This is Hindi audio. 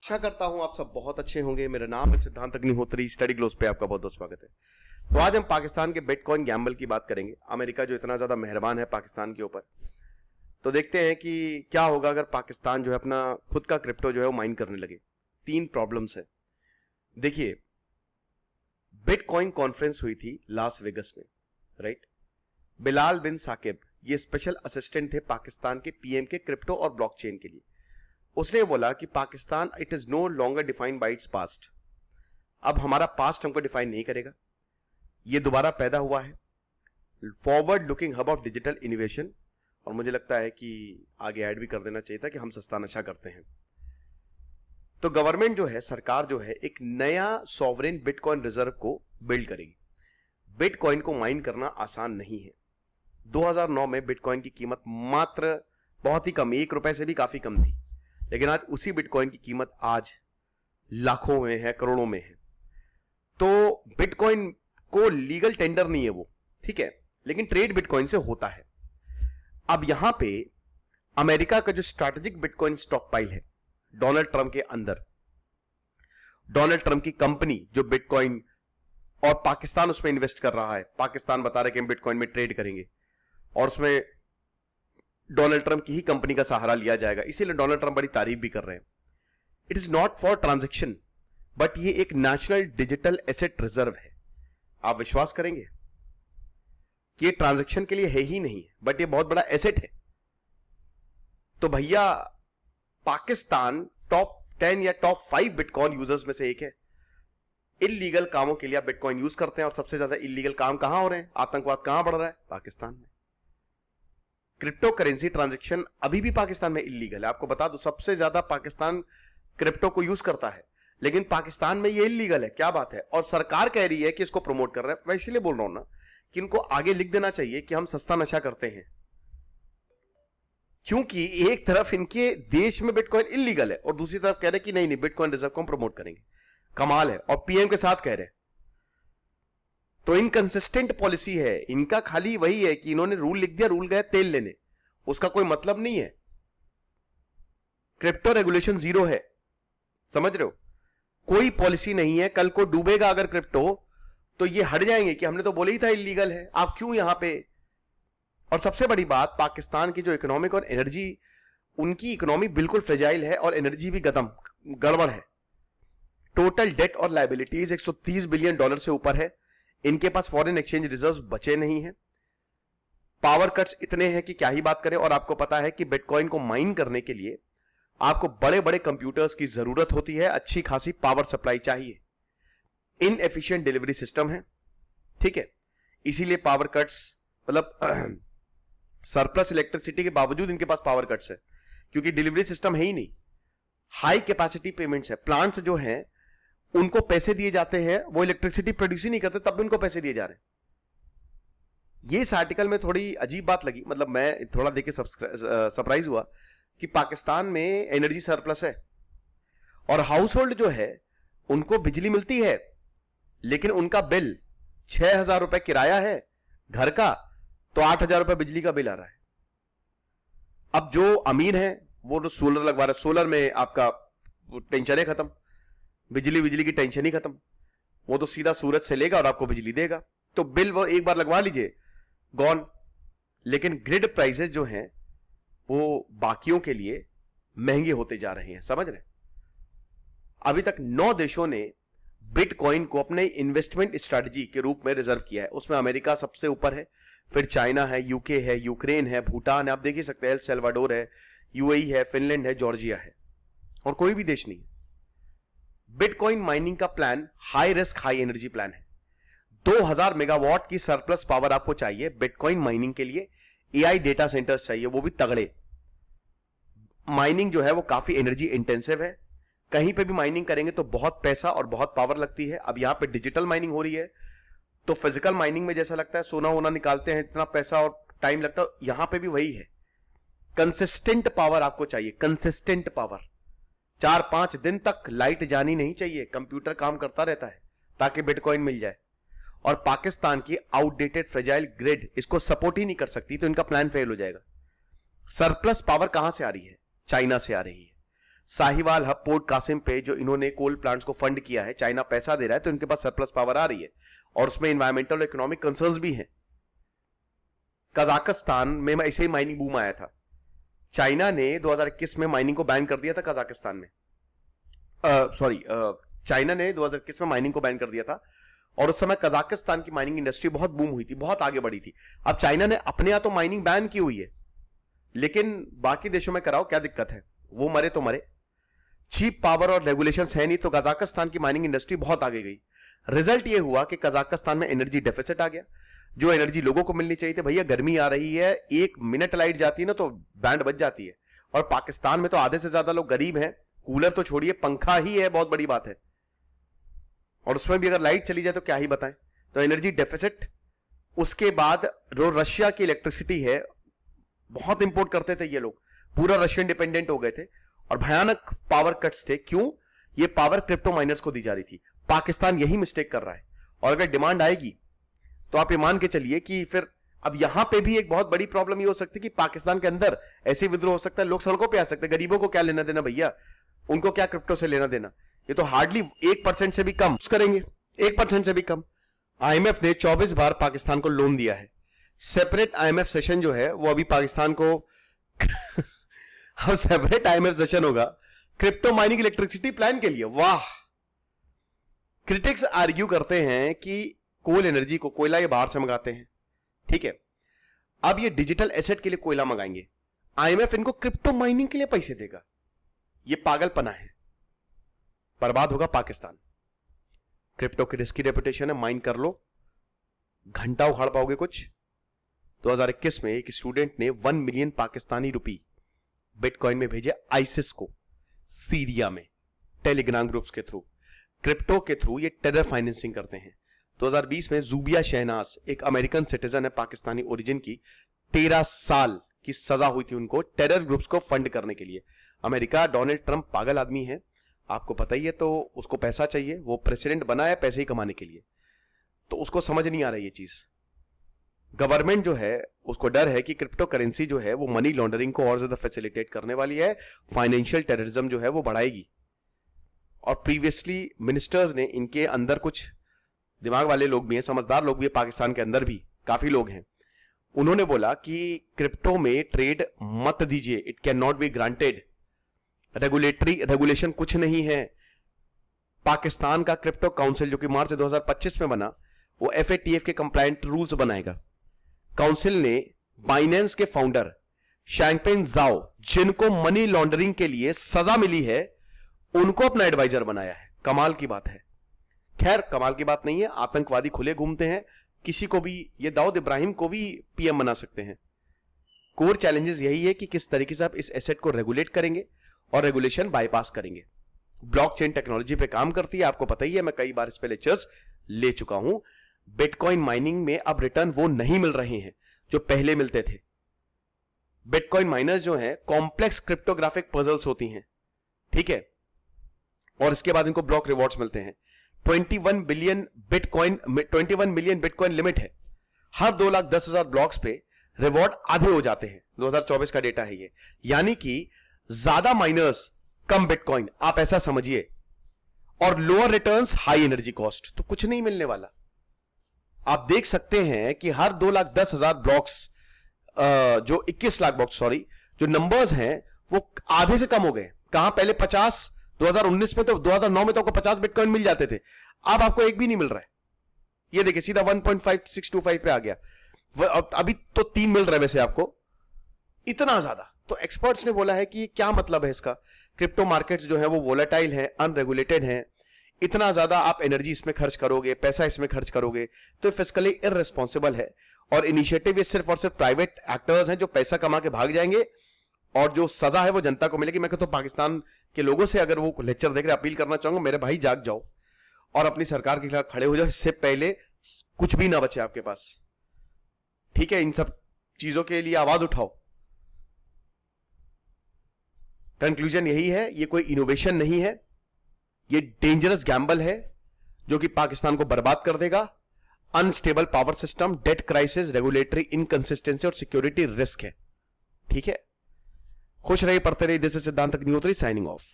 आशा करता हूं आप सब बहुत अच्छे होंगे। मेरा नाम है सिद्धांत अग्निहोत्री। स्टडी ग्लोस पे आपका बहुत बहुत स्वागत है। तो आज हम पाकिस्तान के बिटकॉइन गैम्बल की बात करेंगे। अमेरिका जो इतना ज्यादा मेहरबान है पाकिस्तान के ऊपर, तो देखते हैं कि क्या होगा अगर पाकिस्तान जो है अपना खुद का क्रिप्टो जो है वो माइन करने लगे। 3 प्रॉब्लम्स है। देखिए, बिटकॉइन कॉन्फ्रेंस हुई थी लास वेगस में, राइट। बिलाल बिन साकिब ये स्पेशल असिस्टेंट थे पाकिस्तान के पीएम के क्रिप्टो और ब्लॉकचेन के लिए। उसने बोला कि Pakistan it is no longer defined by its past. अब हमारा पास्ट हमको डिफाइन नहीं करेगा, ये दोबारा पैदा हुआ है forward looking hub of digital innovation. और मुझे लगता है कि आगे ऐड भी कर देना चाहिए था कि हम सस्ता नशा करते हैं। तो गवर्नमेंट जो है, सरकार जो है, एक नया सॉवरेन बिटकॉइन रिजर्व को बिल्ड करेगी। बिटकॉइन को माइन करना आसान नहीं है। 2009 में बिटकॉइन की कीमत मात्र बहुत ही कम, ₹1 से भी काफी कम थी, लेकिन आज उसी बिटकॉइन की कीमत आज लाखों में है, करोड़ों में है। तो बिटकॉइन को लीगल टेंडर नहीं है वो, ठीक है, लेकिन ट्रेड बिटकॉइन से होता है। अब यहां पे अमेरिका का जो स्ट्रैटेजिक बिटकॉइन स्टॉक पाइल है डोनाल्ड ट्रंप के अंदर, डोनाल्ड ट्रंप की कंपनी जो बिटकॉइन, और पाकिस्तान उसमें इन्वेस्ट कर रहा है। पाकिस्तान बता रहा है कि हम बिटकॉइन में ट्रेड करेंगे और उसमें डोनाल्ड ट्रंप की ही कंपनी का सहारा लिया जाएगा, इसीलिए डोनाल्ड ट्रंप बड़ी तारीफ भी कर रहे हैं। It is not for transaction, but ये एक नेशनल डिजिटल एसेट रिजर्व है। आप विश्वास करेंगे कि ये ट्रांजैक्शन के लिए है ही नहीं, बट ये बहुत बड़ा एसेट है। तो भैया, पाकिस्तान टॉप 10 या टॉप 5 बिटकॉइन यूजर्स में से एक है। इल्लीगल कामों के लिए आप बिटकॉइन यूज करते हैं, और सबसे ज्यादा इल्लीगल काम कहां हो रहे हैं, आतंकवाद कहां बढ़ रहा है, पाकिस्तान में। क्रिप्टो करेंसी ट्रांजैक्शन अभी भी पाकिस्तान में इल्लीगल है। आपको बता दूं, सबसे ज्यादा पाकिस्तान क्रिप्टो को यूज करता है, लेकिन पाकिस्तान में ये इल्लीगल है। क्या बात है। और सरकार कह रही है कि इसको प्रमोट कर रहे हैं। मैं इसीलिए बोल रहा हूं ना कि इनको आगे लिख देना चाहिए कि हम सस्ता नशा करते हैं, क्योंकि एक तरफ इनके देश में बिटकॉइन इल्लीगल है और दूसरी तरफ कह रहे हैं कि नहीं नहीं, बिटकॉइन रिजर्व को हम प्रमोट करेंगे। कमाल है। और पीएम के साथ कह रहे हैं। तो इनकंसिस्टेंट पॉलिसी है इनका। खाली वही है कि इन्होंने रूल लिख दिया, रूल गए तेल लेने, उसका कोई मतलब नहीं है। क्रिप्टो रेगुलेशन 0 है, समझ रहे हो। कोई पॉलिसी नहीं है। कल को डूबेगा अगर क्रिप्टो, तो ये हट जाएंगे कि हमने तो बोले ही था इलीगल है, आप क्यों यहां पे। और सबसे बड़ी बात, पाकिस्तान की जो इकोनॉमिक और एनर्जी, उनकी इकोनॉमी बिल्कुल फ्रेजाइल है और एनर्जी भी गड़बड़ है। टोटल डेट और लायबिलिटीज $130 बिलियन से ऊपर है। इनके पास फॉरेन एक्सचेंज रिजर्व बचे नहीं है। पावर कट्स इतने हैं कि क्या ही बात करें। और आपको पता है कि बिटकॉइन को माइन करने के लिए आपको बड़े बड़े कंप्यूटर्स की जरूरत होती है, अच्छी खासी पावर सप्लाई चाहिए। इनएफिशिएंट डिलीवरी सिस्टम है, ठीक है, इसीलिए पावर कट्स, मतलब सरप्लस इलेक्ट्रिसिटी के बावजूद इनके पास पावर कट्स है, क्योंकि डिलीवरी सिस्टम है ही नहीं। हाई कैपेसिटी पेमेंट्स है। प्लांट्स जो हैं उनको पैसे दिए जाते हैं, वो इलेक्ट्रिसिटी प्रोड्यूस ही नहीं करते, तब भी उनको पैसे दिए जा रहे हैं। ये इस आर्टिकल में थोड़ी अजीब बात लगी, मतलब मैं थोड़ा देख के सरप्राइज हुआ कि पाकिस्तान में एनर्जी सरप्लस है और हाउस होल्ड जो है उनको बिजली मिलती है, लेकिन उनका बिल 6,000 रुपए किराया है घर का, तो 8,000 रुपए बिजली का बिल आ रहा है। अब जो अमीर है वो सोलर लगवा रहा है, सोलर में आपका टेंशन है खत्म, बिजली की टेंशन ही खत्म। वो तो सीधा सूरज से लेगा और आपको बिजली देगा, तो बिल वो एक बार लगवा लीजिए, गॉन। लेकिन ग्रिड प्राइसेस जो हैं वो बाकियों के लिए महंगे होते जा रहे हैं, समझ रहे। अभी तक 9 देशों ने बिटकॉइन को अपने इन्वेस्टमेंट स्ट्रेटजी के रूप में रिजर्व किया है। उसमें अमेरिका सबसे ऊपर है, फिर चाइना है, यूके है, यूक्रेन है, भूटान है, आप देख ही सकते हैं, एल सल्वाडोर है, यूएई है, फिनलैंड है, जॉर्जिया है, और कोई भी देश नहीं। बिटकॉइन माइनिंग का plan high risk high energy plan है। 2000 मेगावाट की सरप्लस पावर आपको चाहिए बिटकॉइन माइनिंग के लिए। एआई डेटा सेंटर्स चाहिए, वो भी तगड़े। माइनिंग जो है वो काफी एनर्जी इंटेंसिव है। कहीं पे भी माइनिंग करेंगे तो बहुत पैसा और बहुत पावर लगती है। अब यहां पे डिजिटल माइनिंग हो रही है, तो फिजिकल माइनिंग में जैसा लगता है सोना वोना निकालते हैं, इतना पैसा और टाइम लगता है, यहां पे भी वही है। कंसिस्टेंट पावर आपको चाहिए, कंसिस्टेंट पावर। 4-5 दिन तक लाइट जानी नहीं चाहिए, कंप्यूटर काम करता रहता है ताकि बिटकॉइन मिल जाए। और पाकिस्तान की आउटडेटेड फ्रेजाइल ग्रिड इसको सपोर्ट ही नहीं कर सकती, तो इनका प्लान फेल हो जाएगा। सरप्लस पावर कहां से आ रही है? चाइना से आ रही है। साहिवाल हब पोर्ट कासिम पे जो इन्होंने कोल प्लांट्स को फंड किया है, चाइना पैसा दे रहा है, तो इनके पास सरप्लस पावर आ रही है और उसमें एनवायरमेंटल और इकोनॉमिक कंसर्न्स भी हैं। कजाकिस्तान में ऐसे ही माइनिंग बूम आया था। चाइना ने 2021 में माइनिंग को बैन कर दिया था कजाकिस्तान में, चाइना ने 2021 में माइनिंग को बैन कर दिया था और उस समय कजाकिस्तान की माइनिंग इंडस्ट्री बहुत बूम हुई थी, बहुत आगे बढ़ी थी। अब चाइना ने अपने यहां तो माइनिंग बैन की हुई है, लेकिन बाकी देशों में कराओ, क्या दिक्कत है, वो मरे तो मरे। चीप पावर और रेगुलेशंस है नहीं, तो कजाकिस्तान की माइनिंग इंडस्ट्री बहुत आगे गई। रिजल्ट ये हुआ कि कजाकिस्तान में एनर्जी डेफिसिट आ गया। जो एनर्जी लोगों को मिलनी चाहिए थी, भैया गर्मी आ रही है, 1 मिनट लाइट जाती है ना तो बैंड बज जाती है। और पाकिस्तान में तो आधे से ज्यादा लोग गरीब हैं, कूलर तो छोड़िए, पंखा ही है बहुत बड़ी बात है, और उसमें भी अगर लाइट चली जाए तो क्या ही बताएं। तो एनर्जी डेफिसिट, उसके बाद जो रशिया की इलेक्ट्रिसिटी है, बहुत इंपोर्ट करते थे ये लोग, पूरा रशियन डिपेंडेंट हो गए थे और भयानक पावर कट्स थे। क्यों? ये पावर क्रिप्टो माइनर्स को दी जा रही थी। पाकिस्तान यही मिस्टेक कर रहा है, और अगर डिमांड आएगी तो आप ये मान के चलिए कि फिर अब यहां पे भी एक बहुत बड़ी प्रॉब्लम ये हो सकती है कि पाकिस्तान के अंदर ऐसे विद्रोह हो सकता है, लोग सड़कों पे आ सकते हैं। गरीबों को क्या लेना देना भैया, उनको क्या क्रिप्टो से लेना देना। ये तो हार्डली 1% से भी कम करेंगे, 1% से भी कम। आईएमएफ ने 24 बार पाकिस्तान को लोन दिया है। सेपरेट आईएमएफ सेशन जो है वो अभी पाकिस्तान को सेपरेट आईएमएफ सेशन होगा क्रिप्टो माइनिंग इलेक्ट्रिसिटी प्लान के लिए। वाह! क्रिटिक्स आर्ग्यू करते हैं कि कोल एनर्जी को, कोयला ये बाहर से मंगाते हैं, ठीक है, अब ये डिजिटल एसेट के लिए कोयला मंगाएंगे, आईएमएफ इनको क्रिप्टो माइनिंग के लिए पैसे देगा। ये पागलपना है, बर्बाद होगा पाकिस्तान। क्रिप्टो की रिस्की रेपुटेशन है, माइन कर लो, घंटा उखाड़ पाओगे कुछ। 2021 में एक स्टूडेंट ने 1 मिलियन पाकिस्तानी रुपी बिटकॉइन में भेजे आईसिस को, सीरिया में, टेलीग्राम ग्रुप्स के थ्रू। क्रिप्टो के थ्रू ये टेरर फाइनेंसिंग करते हैं। 2020 में जूबिया शहनाज, एक अमेरिकन सिटीजन है पाकिस्तानी ओरिजिन की, 13 साल की सजा हुई थी उनको टेरर ग्रुप्स को फंड करने के लिए। अमेरिका, डोनाल्ड ट्रंप पागल आदमी है, आपको पता ही है, तो उसको पैसा चाहिए, वो प्रेसिडेंट बना है पैसे ही कमाने के लिए, तो उसको समझ नहीं आ रही ये चीज। गवर्नमेंट जो है उसको डर है कि क्रिप्टो करेंसी जो है वो मनी लॉन्ड्रिंग को और ज्यादा फैसिलिटेट करने वाली है, फाइनेंशियल टेररिज्म जो है वो बढ़ाएगी। और प्रीवियसली मिनिस्टर्स ने, इनके अंदर कुछ दिमाग वाले लोग भी हैं, समझदार लोग भी हैं, पाकिस्तान के अंदर भी काफी लोग हैं, उन्होंने बोला कि क्रिप्टो में ट्रेड मत दीजिए, it can not be granted, regulation कुछ नहीं है। पाकिस्तान का क्रिप्टो काउंसिल जो कि मार्च 2025 में बना, वो एफएटीएफ के कंप्लायंट रूल्स बनाएगा। काउंसिल ने बाइनेंस के फाउंडर शैंगपेन जाओ, जिनको मनी लॉन्ड्रिंग के लिए सजा मिली है, उनको अपना एडवाइजर बनाया है। कमाल की बात है। खैर, कमाल की बात नहीं है, आतंकवादी खुले घूमते हैं, किसी को भी, ये दाऊद इब्राहिम को भी पीएम बना सकते हैं। कोर चैलेंजेस यही है कि किस तरीके से आप इस एसेट को रेगुलेट करेंगे और रेगुलेशन बाईपास करेंगे। ब्लॉकचेन टेक्नोलॉजी पे काम करती है, आपको पता ही है, मैं कई बार इस पे लेक्चर्स ले चुका हूं। बिटकॉइन माइनिंग में अब रिटर्न वो नहीं मिल रहे हैं जो पहले मिलते थे। बिटकॉइन माइनर्स जो हैं, कॉम्प्लेक्स क्रिप्टोग्राफिक पजल्स होती हैं, ठीक है, और इसके बाद इनको ब्लॉक रिवॉर्ड्स मिलते हैं। 21 मिलियन बिटकॉइन लिमिट है। हर 2,10,000 ब्लॉक्स पे रिवॉर्ड आधे हो जाते हैं। 2024 का डेटा है ये, यानी कि ज्यादा माइनर्स कम बिटकॉइन, आप ऐसा समझिए, और lower returns high energy cost, तो कुछ नहीं मिलने वाला। आप देख सकते हैं कि हर 2,10,000 ब्लॉक्स, जो 21 लाख ब्लॉक्स, सॉरी, जो नंबर्स हैं वो आधे से कम हो गए। कहां पहले 50, 2019 में तो, 2009 में तो आपको 50 बिटकॉइन मिल जाते थे, अब आपको एक भी नहीं मिल रहा है। ये देखिए, सीधा 1.5625 पे आ गया। अभी तो 3 मिल रहा है वैसे आपको, इतना ज्यादा। तो एक्सपर्ट्स ने बोला है कि क्या मतलब है इसका। क्रिप्टो मार्केट्स जो है वो वोलेटाइल है, अनरेगुलेटेड है, इतना ज्यादा आप एनर्जी इसमें खर्च करोगे, पैसा इसमें खर्च करोगे, तो फिस्कली इररिस्पॉन्सिबल है। और इनिशिएटिव ये सिर्फ और सिर्फ प्राइवेट एक्टर्स हैं जो पैसा कमा के भाग जाएंगे, और जो सजा है वो जनता को मिलेगी। मैं कहता हूं पाकिस्तान के लोगों से, अगर वो लेक्चर देख रहे, अपील करना चाहूंगा, मेरे भाई जाग जाओ और अपनी सरकार के खिलाफ खड़े हो जाओ, इससे पहले कुछ भी ना बचे आपके पास, ठीक है। इन सब चीजों के लिए आवाज उठाओ। कंक्लूजन यही है, ये कोई इनोवेशन नहीं है, ये डेंजरस गैम्बल है जो कि पाकिस्तान को बर्बाद कर देगा। Unstable power system, debt crisis, regulatory inconsistency और सिक्योरिटी रिस्क है, ठीक है। खुश रहिए, पढ़ते रहिए। दिस इज सिद्धांत अग्निहोत्री साइनिंग ऑफ।